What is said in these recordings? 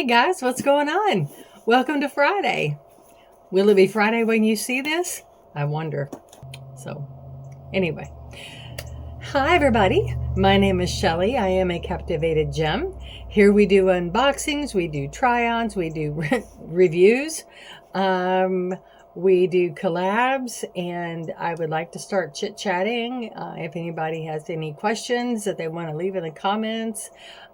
guys, what's going on? Welcome to Friday. Will it be Friday when you see this? I wonder. So, anyway. Hi everybody, my name is Shelly. I am a captivated gem. Here we do unboxings, we do try-ons, we do reviews, we do collabs, and I would like to start chit-chatting. If anybody has any questions that they want to leave in the comments,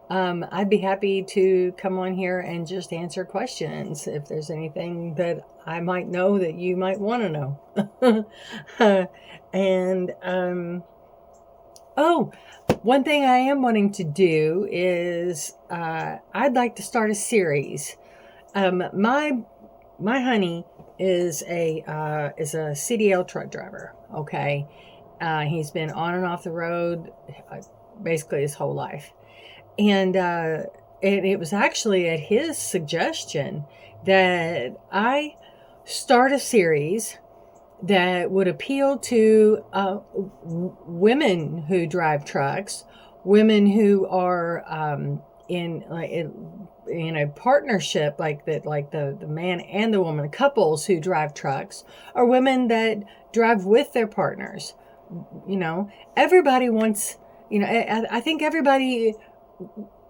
I'd be happy to come on here and just answer questions if there's anything that I might know that you might want to know. Oh, one thing I am wanting to do is I'd like to start a series. My honey is a CDL truck driver. Okay, he's been on and off the road basically his whole life, and it was actually at his suggestion that I start a series that would appeal to women who drive trucks, women who are in a partnership like that, like the man and the woman, couples who drive trucks, or women that drive with their partners. You know, everybody wants. You know, I think everybody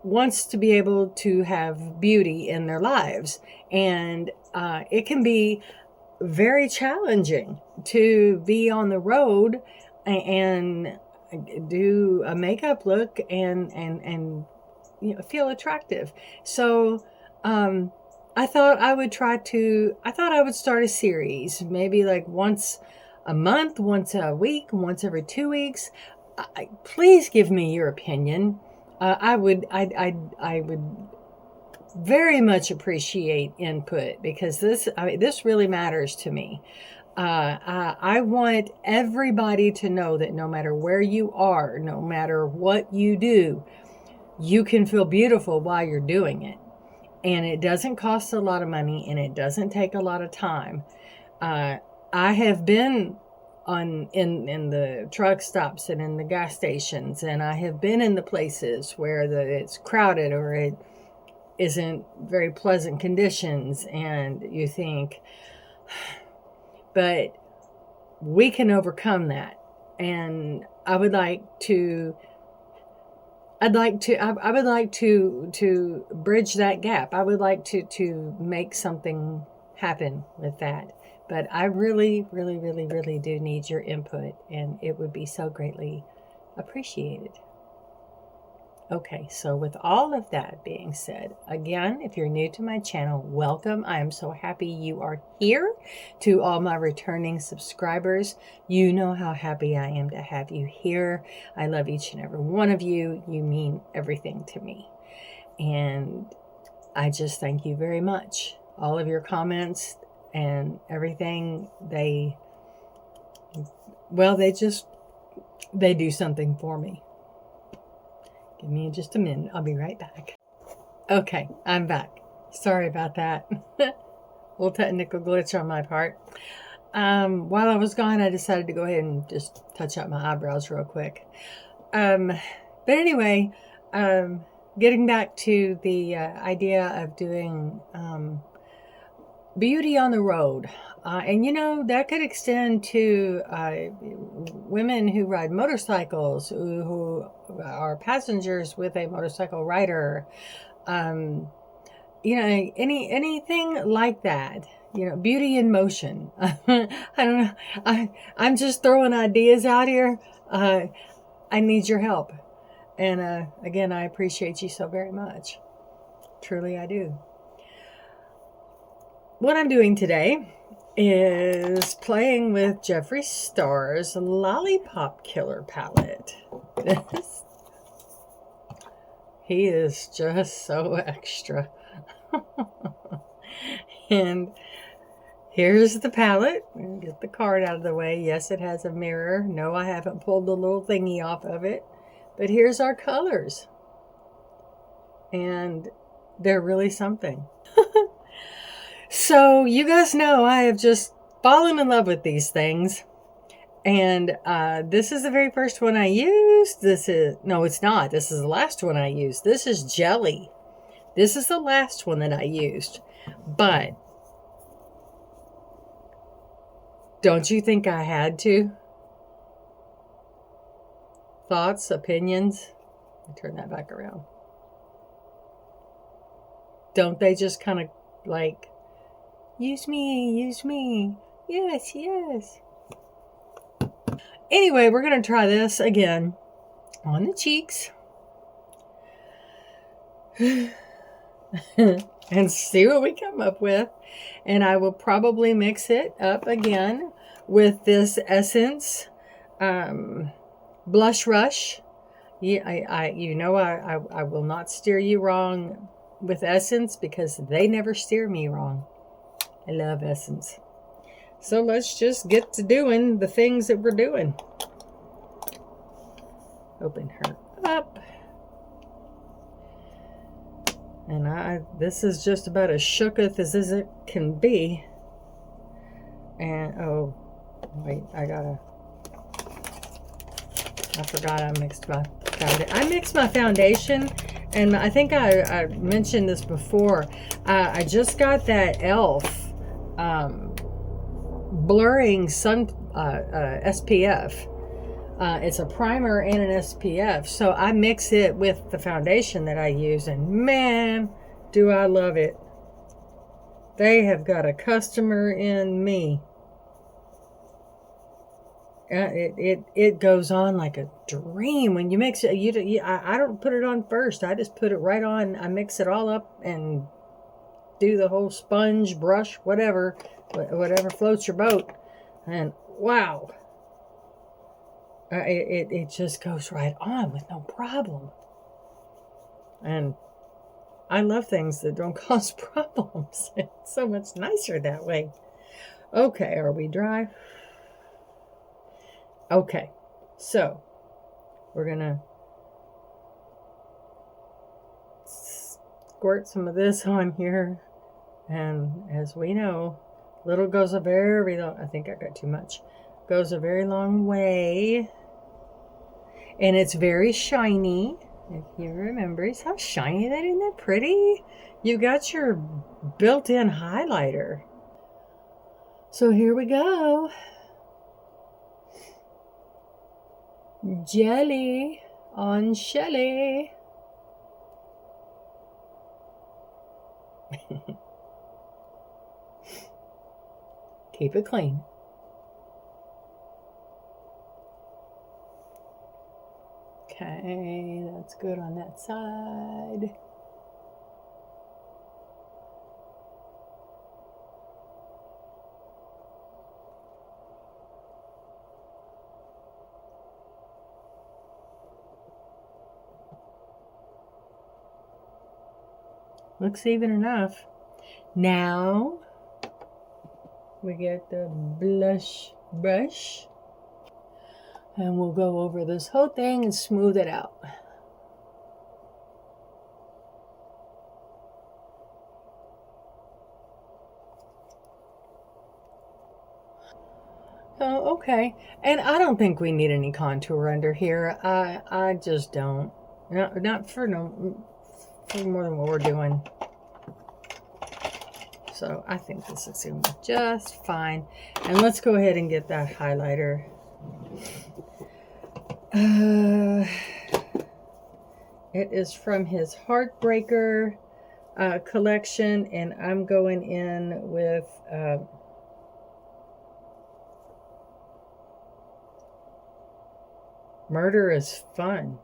wants to be able to have beauty in their lives, and it can be very challenging to be on the road and do a makeup look and you know, feel attractive. So I thought I would start a series, maybe like once a month, once a week, once every 2 weeks. Please give me your opinion. I would very much appreciate input, because this really matters to me. I want everybody to know that no matter where you are, no matter what you do, you can feel beautiful while you're doing it. And it doesn't cost a lot of money, and it doesn't take a lot of time. I have been in the truck stops and in the gas stations, and I have been in the places where it's crowded or it isn't very pleasant conditions, and you think, but we can overcome that. And I would like to bridge that gap. I would like to make something happen with that. But I really, really, really, really do need your input, and it would be so greatly appreciated. Okay, so with all of that being said, again, if you're new to my channel, welcome. I am so happy you are here. To all my returning subscribers, you know how happy I am to have you here. I love each and every one of you. You mean everything to me. And I just thank you very much. All of your comments and everything, they do something for me. Give me just a minute. I'll be right back. Okay, I'm back. Sorry about that. Little technical glitch on my part. While I was gone, I decided to go ahead and just touch up my eyebrows real quick. But anyway, getting back to the idea of doing beauty on the road. And you know, that could extend to women who ride motorcycles, who are passengers with a motorcycle rider. You know, anything like that. You know, beauty in motion. I don't know. I'm just throwing ideas out here. I need your help. And again, I appreciate you so very much. Truly, I do. What I'm doing today is playing with Jeffree Star's Lollypop Killer palette. He is just so extra. And here's the palette. Get the card out of the way. Yes, it has a mirror. No, I haven't pulled the little thingy off of it. But here's our colors. And they're really something. So you guys know I have just fallen in love with these things. And this is the very first one I used. No, it's not. This is the last one I used. This is Jelly. This is the last one that I used. But don't you think I had to? Thoughts, opinions? Let me turn that back around. Don't they just kind of like, use me, use me. Yes, yes. Anyway, we're going to try this again on the cheeks. And see what we come up with. And I will probably mix it up again with this Essence Blush Rush. Yeah, I will not steer you wrong with Essence because they never steer me wrong. I love Essence. So let's just get to doing the things that we're doing. Open her up. And this is just about as shooketh as it can be. And, oh, wait, I forgot I mixed my foundation. I mixed my foundation, and I think I mentioned this before. I just got that e.l.f. Blurring Sun SPF. It's a primer and an SPF. So I mix it with the foundation that I use, and man, do I love it. They have got a customer in me. It goes on like a dream when you mix it. I don't put it on first. I just put it right on. I mix it all up and do the whole sponge, brush, whatever floats your boat. And wow, it just goes right on with no problem. And I love things that don't cause problems. It's so much nicer that way. Okay, are we dry? Okay, so we're gonna squirt some of this on here, and as we know, little goes a very long, I think I got too much, goes a very long way, and it's very shiny. If you remember, see how shiny that, isn't that pretty? You got your built-in highlighter. So here we go. Jelly on Shelly. Keep it clean. Okay, that's good on that side. Looks even enough. Now we get the blush brush, and we'll go over this whole thing and smooth it out. Oh, okay. And I don't think we need any contour under here. I just don't. Not for more than what we're doing. So I think this is going to be just fine. And let's go ahead and get that highlighter. It is from his Heartbreaker collection, and I'm going in with Murder is Fun.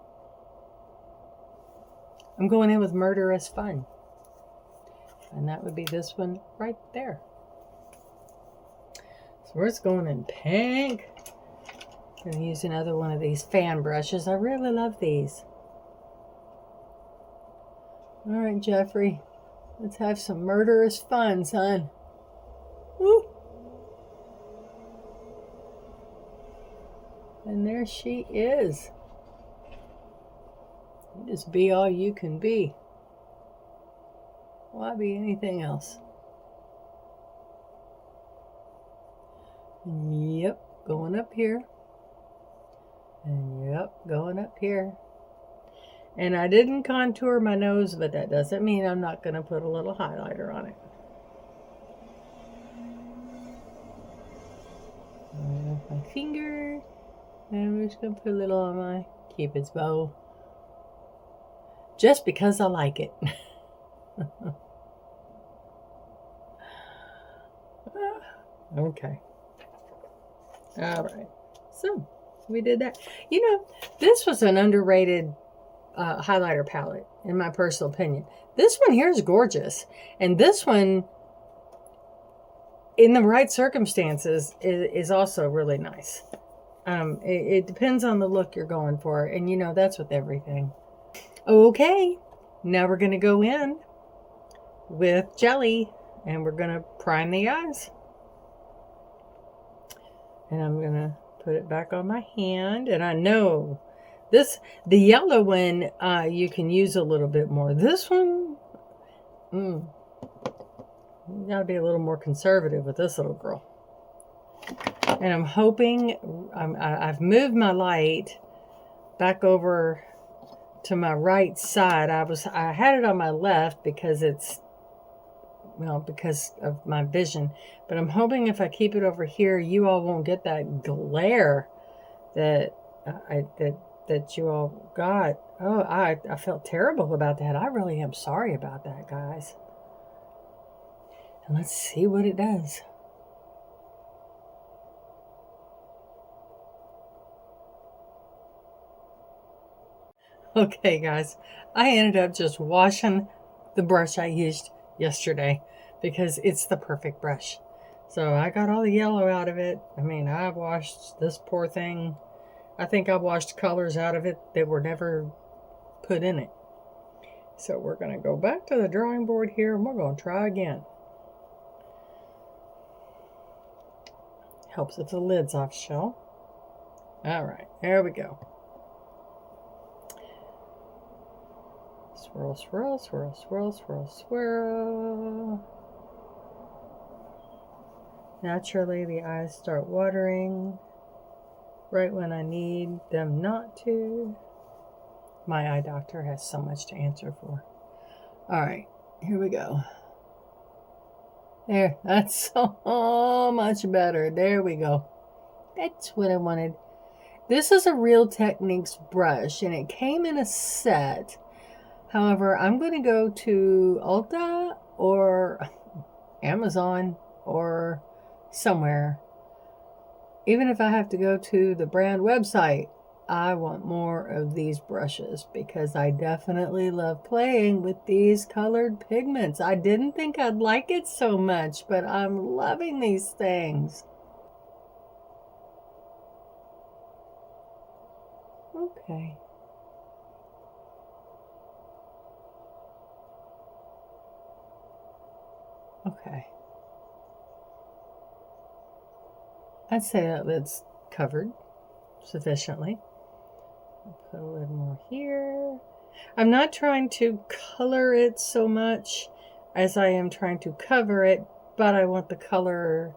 I'm going in with Murder is Fun. And that would be this one right there. So we're just going in pink. I'm going to use another one of these fan brushes. I really love these. All right, Jeffree. Let's have some murderous fun, son. Woo! And there she is. You just be all you can be. Why be anything else? Yep, going up here. And yep, going up here. And I didn't contour my nose, but that doesn't mean I'm not going to put a little highlighter on it. With my finger, and I'm just going to put a little on my Cupid's bow. Just because I like it. Okay. All right. So, we did that. You know, this was an underrated highlighter palette, in my personal opinion. This one here is gorgeous. And this one, in the right circumstances, is also really nice. It depends on the look you're going for. And, you know, that's with everything. Okay. Now we're going to go in with jelly. And we're going to prime the eyes. And I'm going to put it back on my hand. And I know the yellow one, you can use a little bit more. This one, you got to be a little more conservative with this little girl. And I'm hoping, I've moved my light back over to my right side. I had it on my left because because of my vision. But I'm hoping if I keep it over here, you all won't get that glare that that you all got. Oh, I felt terrible about that. I really am sorry about that, guys. And let's see what it does. Okay, guys. I ended up just washing the brush I used yesterday because it's the perfect brush. So I got all the yellow out of it. I mean, I washed this poor thing. I think I washed colors out of it that were never put in it. So we're going to go back to the drawing board here and we're going to try again. Helps if the lid's off, Shell. All right, there we go. Swirl, swirl, swirl, swirl, swirl, swirl. Naturally, the eyes start watering right when I need them not to. My eye doctor has so much to answer for. All right, here we go. There, that's so much better. There we go. That's what I wanted. This is a Real Techniques brush, and it came in a set. However, I'm going to go to Ulta or Amazon or somewhere. Even if I have to go to the brand website, I want more of these brushes because I definitely love playing with these colored pigments. I didn't think I'd like it so much, but I'm loving these things. Okay. Okay. I'd say that lid's covered sufficiently. I'll put a little more here. I'm not trying to color it so much as I am trying to cover it, but I want the color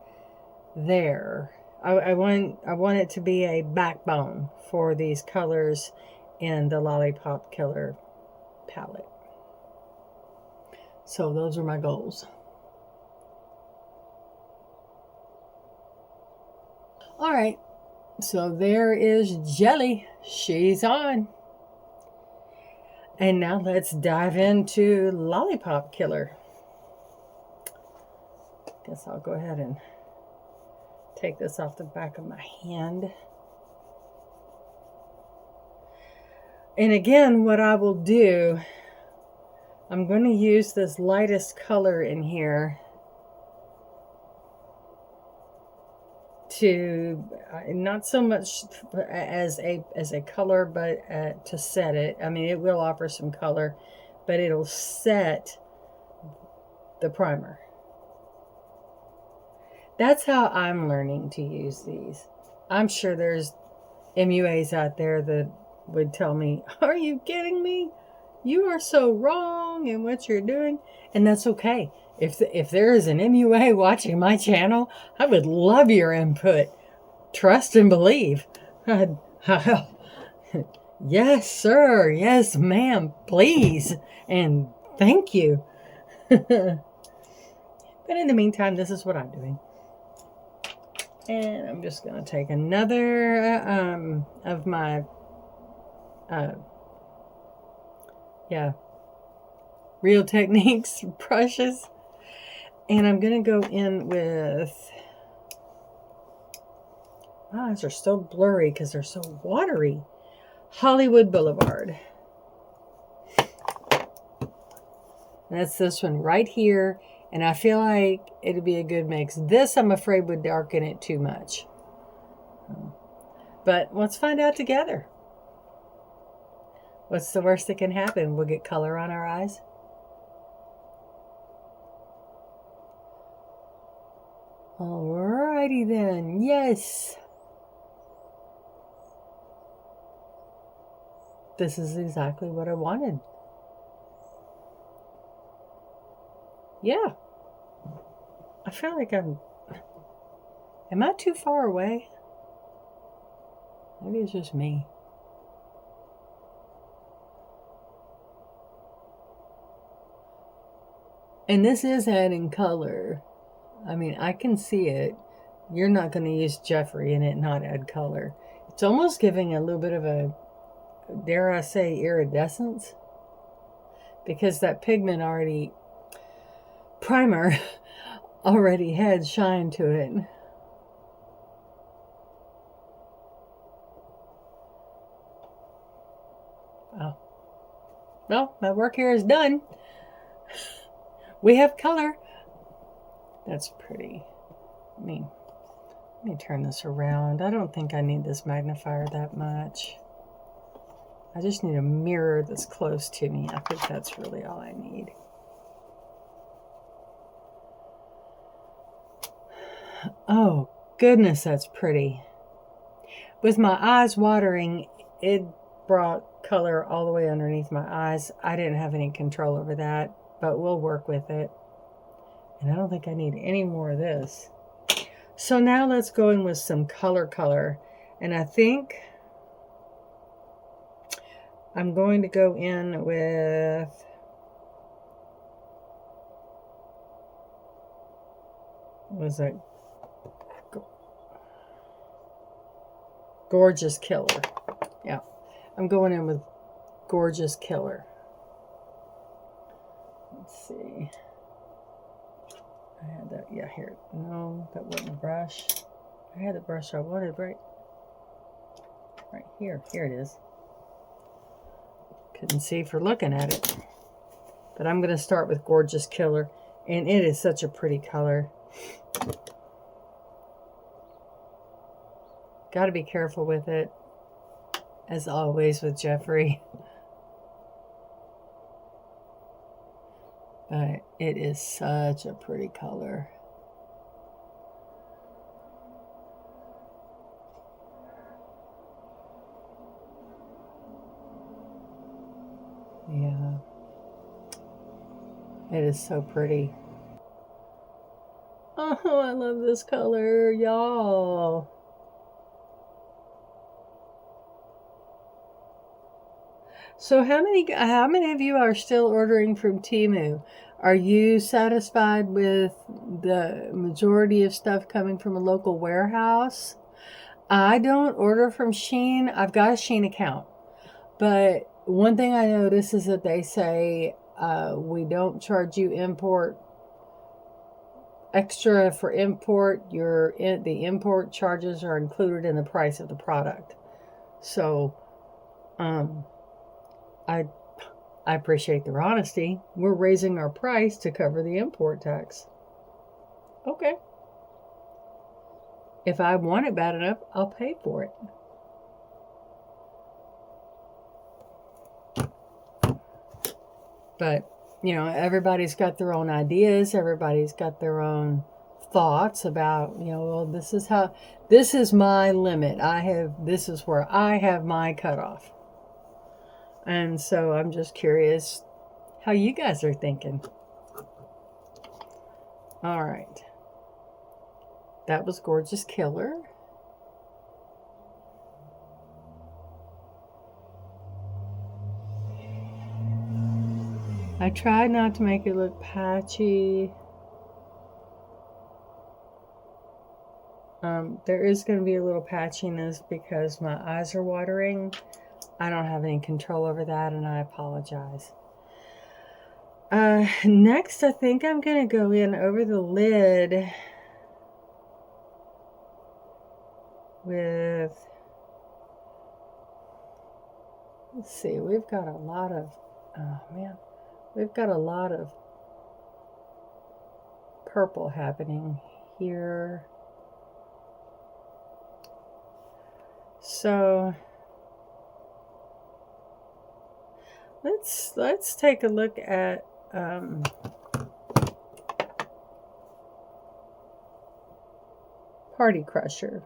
there. I want it to be a backbone for these colors in the Lollypop Killer palette. So those are my goals. All right, so there is Jelly. She's on. And now let's dive into Lollypop Killer. Guess I'll go ahead and take this off the back of my hand. And again, what I will do, I'm going to use this lightest color in here to not so much as a color, but to set it. I mean, it will offer some color, but it'll set the primer. That's how I'm learning to use these. I'm sure there's MUAs out there that would tell me, "Are you kidding me? You are so wrong in what you're doing." And that's okay. If there is an MUA watching my channel, I would love your input. Trust and believe. Yes, sir. Yes, ma'am. Please. And thank you. But in the meantime, this is what I'm doing. And I'm just going to take another of my, Real Techniques brushes. And I'm going to go in with, my eyes are still blurry because they're so watery. Hollywood Boulevard. And that's this one right here. And I feel like it'd be a good mix. This, I'm afraid, would darken it too much. But let's find out together. What's the worst that can happen? We'll get color on our eyes. Alrighty then. Yes. This is exactly what I wanted. Yeah. I feel like am I too far away? Maybe it's just me. And this is adding color. I mean, I can see it. You're not going to use Jeffree in it, not add color. It's almost giving a little bit of a, dare I say, iridescence. Because that pigment primer already had shine to it. Oh. Well, my work here is done. We have color. That's pretty. Let me turn this around. I don't think I need this magnifier that much. I just need a mirror that's close to me. I think that's really all I need. Oh, goodness, that's pretty. With my eyes watering, it brought color all the way underneath my eyes. I didn't have any control over that, but we'll work with it. And I don't think I need any more of this. So now let's go in with some color. And I think I'm going to go in with Gorgeous Killer. Yeah, I'm going in with Gorgeous Killer. Let's see. I had that, yeah, here. No, that wasn't a brush. I had the brush I wanted right here. Here it is. Couldn't see for looking at it. But I'm going to start with Gorgeous Killer. And it is such a pretty color. Got to be careful with it. As always with Jeffree. But it is such a pretty color. Yeah. It is so pretty. Oh, I love this color, y'all. So how many of you are still ordering from Temu? Are you satisfied with the majority of stuff coming from a local warehouse? I don't order from Shein. I've got a Shein account. But one thing I notice is that they say we don't charge you extra for import. The import charges are included in the price of the product. So I appreciate their honesty. We're raising our price to cover the import tax. Okay. If I want it bad enough, I'll pay for it. But, you know, everybody's got their own ideas. Everybody's got their own thoughts about, you know, well, this is my limit. This is where I have my cutoff. And so I'm just curious how you guys are thinking. All right. That was Gorgeous Killer. I tried not to make it look patchy. There is going to be a little patchiness because my eyes are watering. I don't have any control over that, and I apologize. Next, I think I'm going to go in over the lid with, let's see, we've got a lot of, oh man, we've got a lot of purple happening here. So let's take a look at Party Crusher.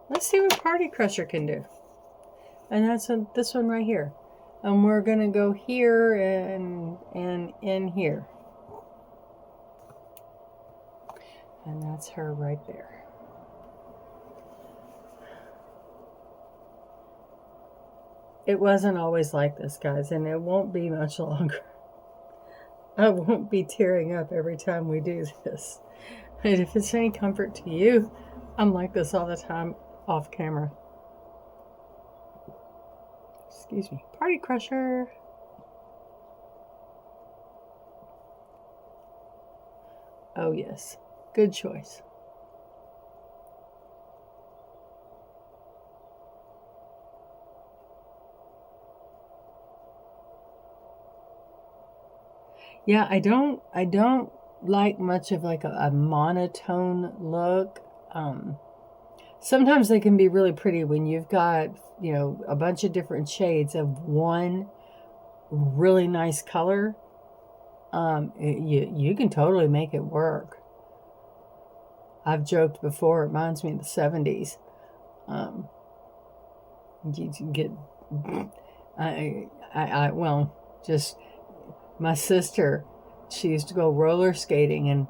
Let's see what Party Crusher can do. And that's this one right here. And we're going to go here and in here. And that's her right there. It wasn't always like this, guys, and it won't be much longer. I won't be tearing up every time we do this. And if it's any comfort to you, I'm like this all the time off camera. Excuse me. Party Crusher. Oh, yes. Good choice. Yeah, I don't like much of like a monotone look. Sometimes they can be really pretty when you've got, you know, a bunch of different shades of one really nice color. You can totally make it work. I've joked before, it reminds me of the 70s. You get, well, just my sister, she used to go roller skating, and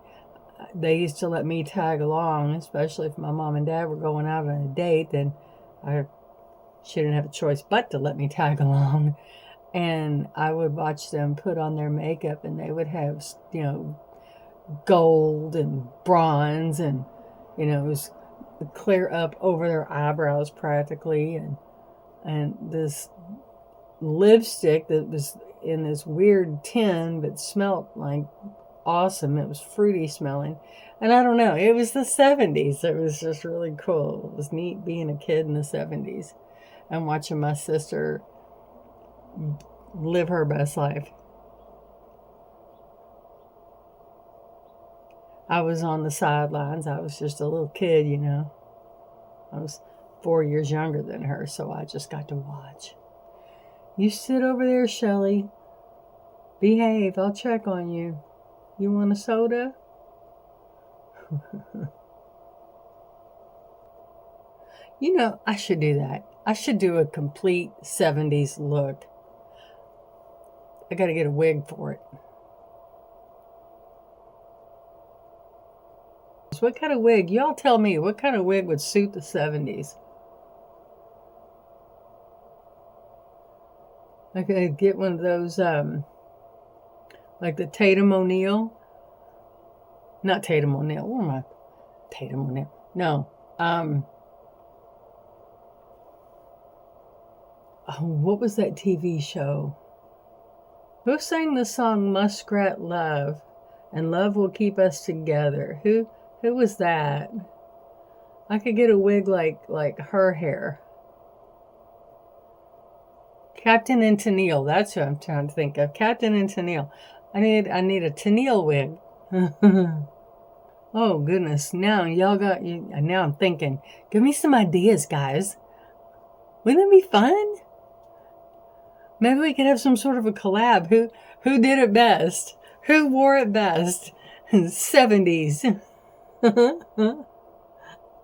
they used to let me tag along, especially if my mom and dad were going out on a date, then she didn't have a choice but to let me tag along. And I would watch them put on their makeup, and they would have, you know, gold and bronze, and, you know, it was clear up over their eyebrows practically, and this lipstick that was in this weird tin but smelled like awesome. It was fruity smelling, and I don't know, it was the 70s. It was just really cool. It was neat being a kid in the 70s and watching my sister live her best life. I was on the sidelines. I was just a little kid, you know. I was 4 years younger than her, so I just got to watch. You sit over there, Shelly. Behave. I'll check on you. You want a soda? You know, I should do that. I should do a complete 70s look. I got to get a wig for it. What kind of wig? Y'all tell me, what kind of wig would suit the 70s? I could get one of those, like the Tatum O'Neal. Not Tatum O'Neal. What am I? Tatum O'Neal. No. What was that TV show? Who sang the song Muskrat Love? And love will keep us together. Who was that? I could get a wig like her hair. Captain and Tennille. That's who I'm trying to think of. Captain and Tennille. I need a Tennille wig. Oh goodness! Now y'all got you. Now I'm thinking. Give me some ideas, guys. Wouldn't that be fun? Maybe we could have some sort of a collab. Who did it best? Who wore it best? 70s.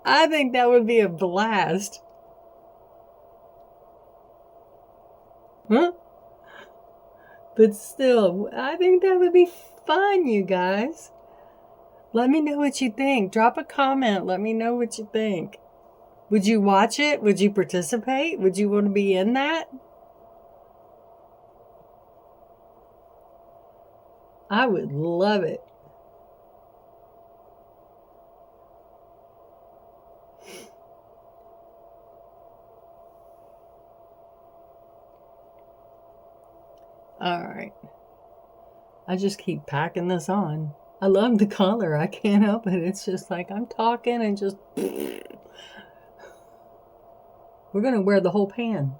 I think that would be a blast. Huh? But still, I think that would be fun, you guys. Let me know what you think. Drop a comment. Let me know what you think. Would you watch it? Would you participate? Would you want to be in that? I would love it. All right. I just keep packing this on. I love the color. I can't help it. It's just like I'm talking and just... We're going to wear the whole pan.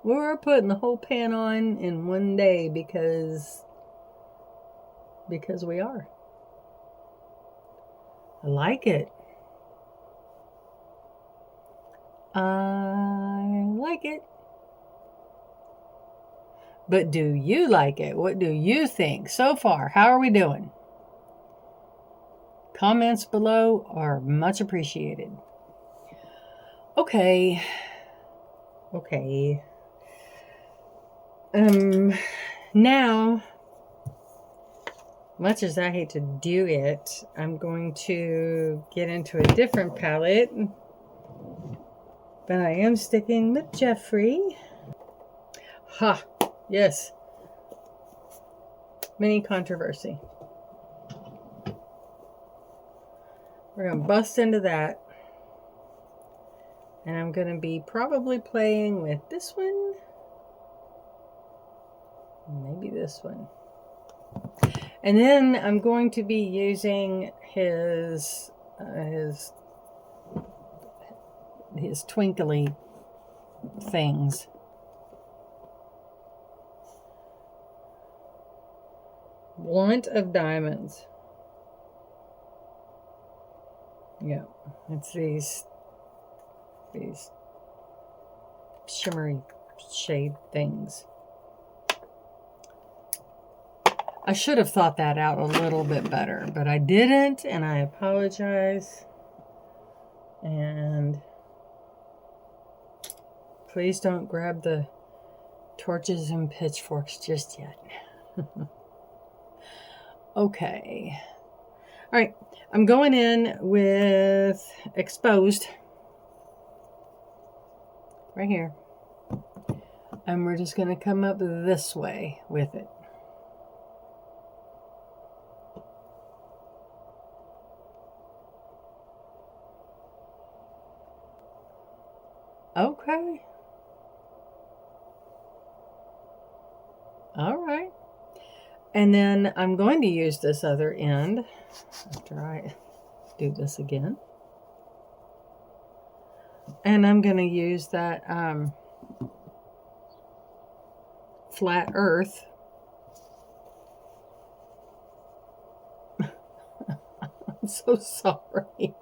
We're putting the whole pan on in one day because we are. I like it. I like it. But do you like it? What do you think so far? How are we doing? Comments below are much appreciated. Okay. Now, much as I hate to do it, I'm going to get into a different palette. But I am sticking with Jeffree. Ha! Yes. Mini controversy. We're going to bust into that. And I'm going to be probably playing with this one. Maybe this one. And then I'm going to be using his twinkly things. Want of Diamonds. Yeah, it's these shimmery shade things. I should have thought that out a little bit better, but I didn't, and I apologize. And please don't grab the torches and pitchforks just yet. Okay. All right. I'm going in with Exposed. Right here. And we're just going to come up this way with it. Okay. All right. And then I'm going to use this other end after I do this again. And I'm going to use that Flat Earth. I'm so sorry.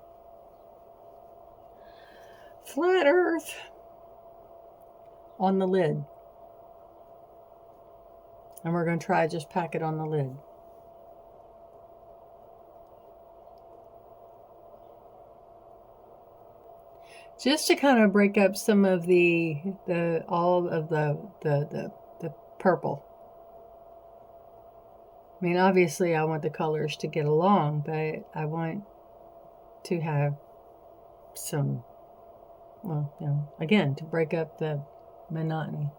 Flat Earth on the lid. And we're going to try just pack it on the lid. Just to kind of break up some of the purple. I mean, obviously I want the colors to get along, but I want to have some, well, you know, again, to break up the monotony.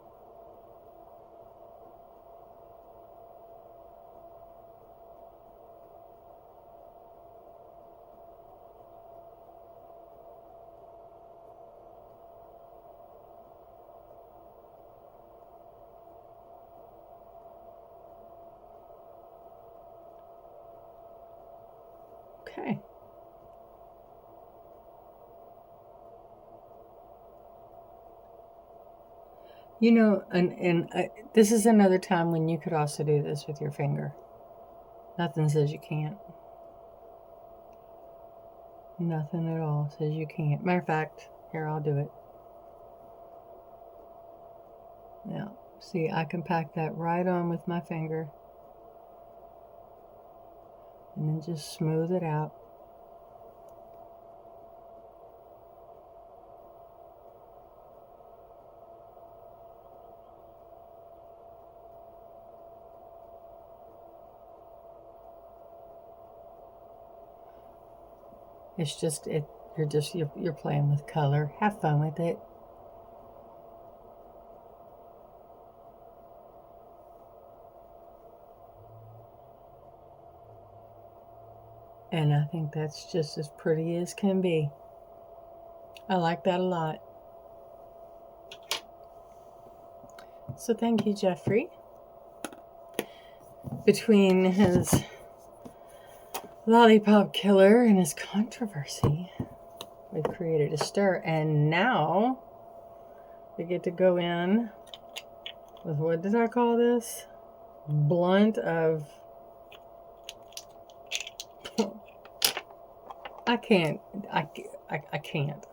Okay. You know, and this is another time when you could also do this with your finger. Nothing says you can't. Nothing at all says you can't. Matter of fact, here, I'll do it. Now, see, I can pack that right on with my finger. And then just smooth it out. It's just, you're playing with color. Have fun with it. And I think that's just as pretty as can be. I like that a lot. So thank you, Jeffree. Between his Lollipop Killer and his controversy, we've created a stir. And now we get to go in with, what did I call this? Blunt of... I can't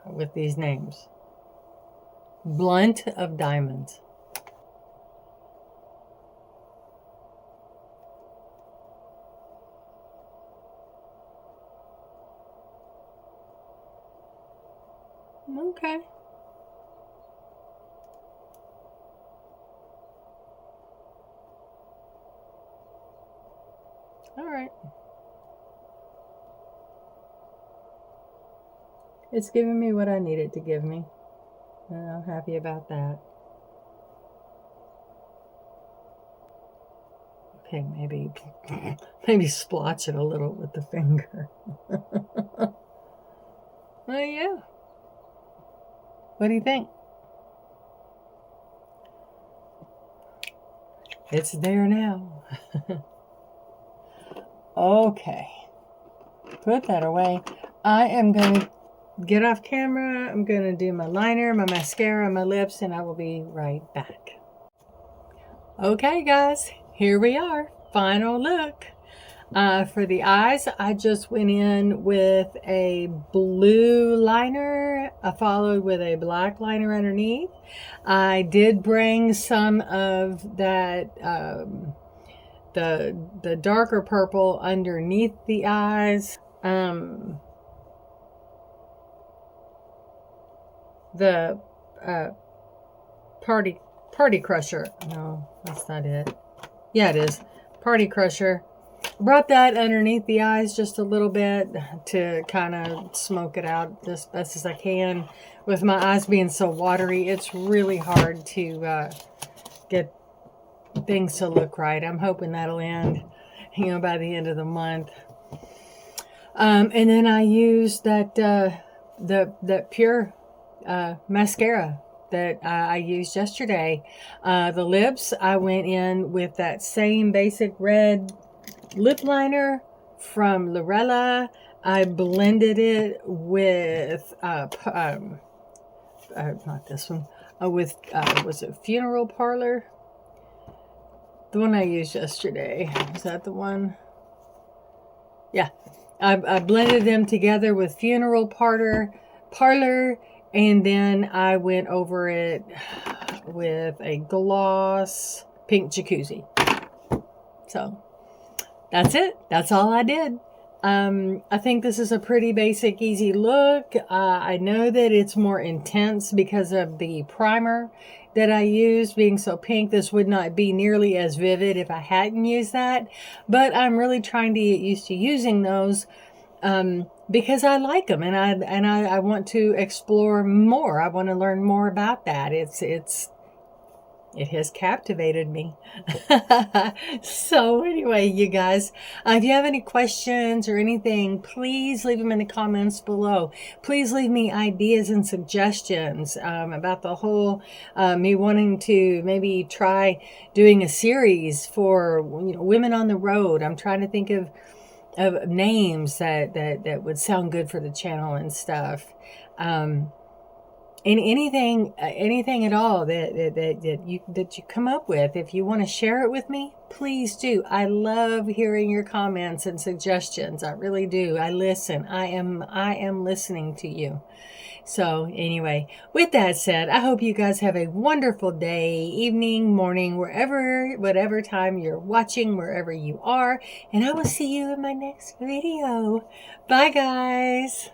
with these names. Blunt of Diamonds. Okay. All right. It's giving me what I need it to give me. And I'm happy about that. Okay, maybe splotch it a little with the finger. Oh, yeah. What do you think? It's there now. Okay. Put that away. I am going to get off camera. I'm going to do my liner, my mascara, my lips, and I will be right back. Okay, guys. Here we are. Final look. For the eyes, I just went in with a blue liner, followed with a black liner underneath. I did bring some of that, the darker purple underneath the eyes. The Party Crusher. No, that's not it. Yeah, it is. Party Crusher. Brought that underneath the eyes just a little bit to kind of smoke it out as best as I can. With my eyes being so watery, it's really hard to get things to look right. I'm hoping that'll end, by the end of the month. And then I used that that pure mascara that I used yesterday. The lips, I went in with that same basic red lip liner from Lorella. I blended it with not this one, with was it Funeral Parlor? The one I used yesterday. Is that the one? Yeah. I blended them together with Funeral Parlor, and then I went over it with a gloss pink jacuzzi. So that's it. That's all I did. I think this is a pretty basic, easy look. I know that it's more intense because of the primer that I used being so pink. This would not be nearly as vivid if I hadn't used that. But I'm really trying to get used to using those because I like them and I want to explore more. I want to learn more about that. It has captivated me. So anyway, you guys, if you have any questions or anything, please leave them in the comments below. Please leave me ideas and suggestions about the whole me wanting to maybe try doing a series for women on the road. I'm trying to think of names that would sound good for the channel and stuff. And anything at all that you come up with, if you want to share it with me, please do. I love hearing your comments and suggestions. I really do. I listen. I am listening to you. So anyway, with that said, I hope you guys have a wonderful day, evening, morning, whatever time you're watching, wherever you are. And I will see you in my next video. Bye, guys.